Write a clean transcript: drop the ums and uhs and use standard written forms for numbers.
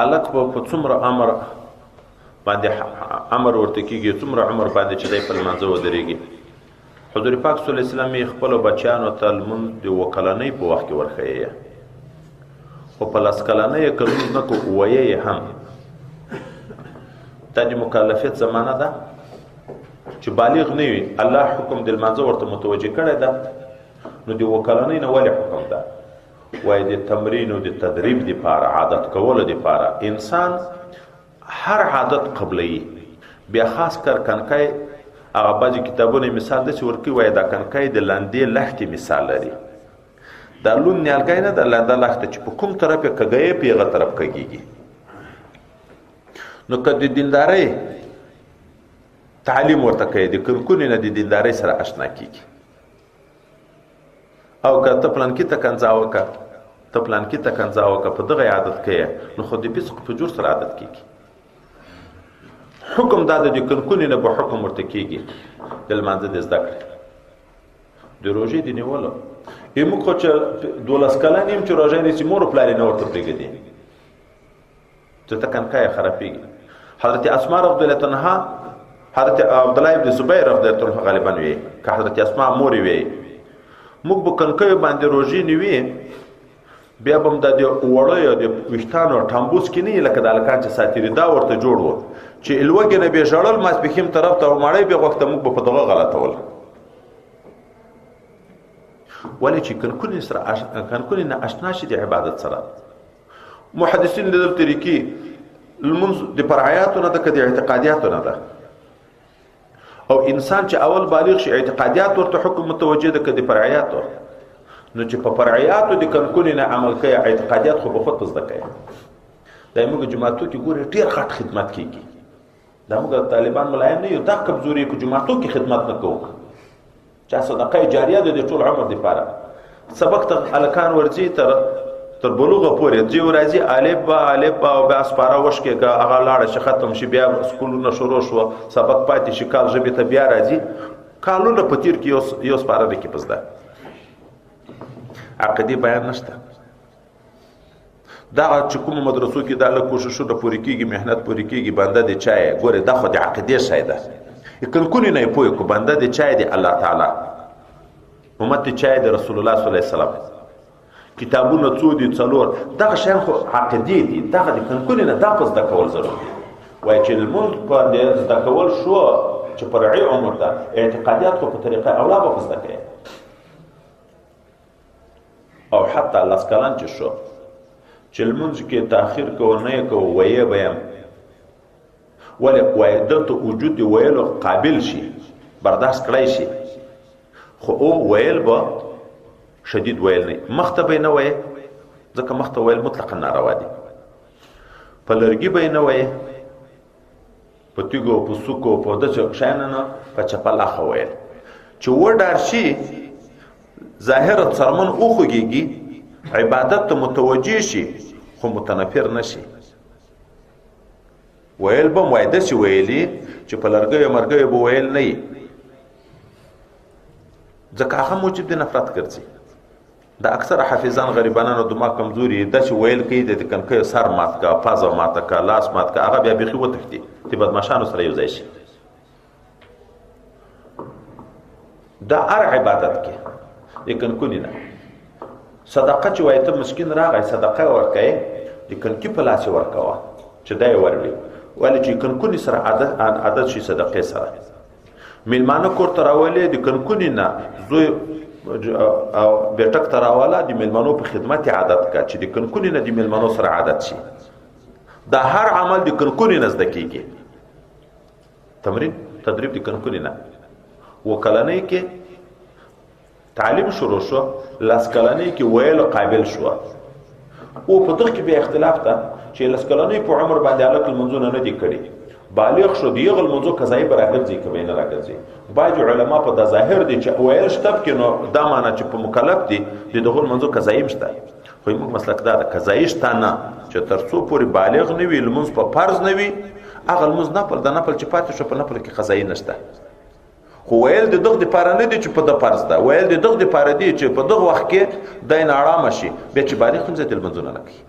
الک په څومره امر باندې امر ورته کېږي څومره عمر باندې چې دی په لمانځه ودرېږي. حضور پاک صلی الله علیه وسلم یې خپلو بچیانو ته لمونځ د 7 کلنۍ په وخت کې ورښیي، خو په 10 کلنۍ یې که لمونځ نه کړو ویې یې هم. دا د مکلفیت زمانه ده چې بالغ نه وي، الله حکم د لمانځه ورته متوجه کړی ده، نو د 7 کلنۍ نه ولې حکم ده؟ وایي د تمرین او د تدریب دپاره، عادت کولو دپاره. انسان هر عادت قبلوي، بیا خاص کر کنکی هغه بعضې کتابونه مثال داسې ورکوي، وایي دا کنکی د لاندې لښتې مثال لري. دا لوند نیالګی نه ده، لنده لښته چې په کوم طرف یې کږوي په هغه طرف کږېږي. نو که د دیندارۍ تعلیم ورته کوي، د کنکونې نه د دیندارۍ سره اشنا کېږي. او که ته پلانکي ته کنځا وکړه، ته پلانکي ته کنځا وکړه، په دغه عادت کوې، نو خو د فسق فجور سره عادت کېږي. حکم دا د کنکونې نه به حکم ورته کېږي د لمانځه د زده کړې، د روژې د نیولو. موږ خو چې 12 کلن یم چې روژه نیسي، مور و پلار یې نه ورته پرېږدي چې ته کنکای یې خرابېږي. حضرت اسماء رضی الله عنها، حضرت عبدالله ابن زبیر رضی الله عنه غالبا وی، که حضرت اسماء مور وی، موږ به کنکیو باندې روژې نیوي، بیا به هم د وړه یا د ویښتانو ټامبوس کې نه لکه د هلکان چې ساتیري دا ورته جوړ و چې لوږې نه بې ژړل ماسپښین طرف ته مړی بې غوښته، موږ به په دغه غلطول. ولې چې کنکونې نه اشنا شي د عبادت سره. محدثین لیدل طریقې لمونځ د فرعیاتو نه ده که د اعتقادیاتو نه ده. او انسان چې اول بالغ شي اعتقادیات ورته حکم متوجه ده که د فرعیاتو. نو چې په فرعیاتو د کنکونې نه عمل کوي، اعتقادیات خو به خود په زده کوي. دا موږ جماعتو کې ګورې ډېر غټ خدمت کېږي. دا موږ طالبان ملایان نه یو، دا کمزوري که جماعتو کې خدمت نه کوو، چا صدقه جاریه ده د ټول عمر دپاره. سبق ته هلکان ورځي تر بلوغه پورې ځي او راځي، الف با او بیا سپاره وشکېږه، هغه لاړه چې ختم شي، بیا سکولونه شروع شوه، سبق پاتې شي، کال ژبې ته بیا راځي، کالونه په تیر کې یو سپاره ده کې په زده. عقدي بیان نشته. دا چې کومو مدرسو کې دا له کوششونه پورې کېږي، محنت پورې کېږي، بنده د چای ګورې دا خو د عقیدې شی ده. کنکونې نه یې پوه کړو، بنده د چای د الله تعالی، امت د چای د رسول الله صلی الله علیه وسلم، کتابونه څو دي 4، دغه شیان خو عقیدې دي. دغه د کنکونې نه دا په زده کول ضرور دي. وایي چې لمونځ په زده کول شو چې فرعي عمر ده، اعتقادیات خو په طریقه اولا به په زده کوي. او حتی 10 کلن چې شو چې لمونځ کې تاخیر کوو نه یې کوو، ویې به یم، ولې وایي دلته وجود د ویلو قابل شي، برداشت کړی شي، خو او ویل به شدید ویل نه، مخته به یې نه وایي، ځکه مخته ویل مطلقا ناروا دي. په لرګي به یې نه وایي، په تیږو په سوکو په داسې شیانو نه، په چپه لاخه ویل چې وډار شي، ظاهره څرمن وخوږېږي، عبادت ته متوجه شي، خو متنفر نه شي. ویل به هم وایي داسې ویلي چې په لرګیو مرګیو به ویل نه وي، ځکه هغه موجب د نفرت ګرځي. دا اکثر حافظان غریبانانو دماغ کمزوري داسې ویل کوي د کنکیو سر مات کا، پازه ماته کا، لاس مات کا، هغه بیا بیخي وتښتي چې بدماشانو سره یو ځای شي. دا هر عبادت کې د کنکونې نه صدقه چې وایي ته مسکین راغی صدقه ورکوې، د کنکي په لاس یې ورکوه چې دا یې وروړي. ولې چې کنکونې سره عادت شي صدقې سره. میلمانه کور ته راولې، د کنکونې نه زوی او بیټک ته راواله، د میلمنو په خدمت عادت کا چې د کنکونې نه د میلمنو سره عادت شي. دا هر عمل د کنکونې نه زده کېږي. تمرین تدریب د کنکونې نه. 7 کلنۍ کې تعلیم شروع شو، 10 کلنۍ کې ویلو قابل شو. او په دغه کې بیا اختلاف ده چې 10 کلنۍ په عمر باندې هلک لمونځونه نه دي کړي، بالغ شو، د هغه لمونځو قضایي به راګرځي که به یې نه راګرځي. بعضې علما په دا ظاهر دي چې ویل شته کې، نو دا معنی چې په مکلف دي د دغو لمونځو قضایي هم شته. خو موږ مسلک دا ده قضایي شته نه، چې تر څو پورې بالغ نه وي، لمونځ په فرض نه وي، هغه لمونځ نفل د نفل چې پاتې شو په نفل کې قضایي نشته. خو ویل د دغه دپاره نه دي چې په د فرض ده، ویل د دغه دپاره دي چې په دغه وخت کې دی ناارامه شي، بیا چې بالغ هم زیاتې لمونځونه نه کوي.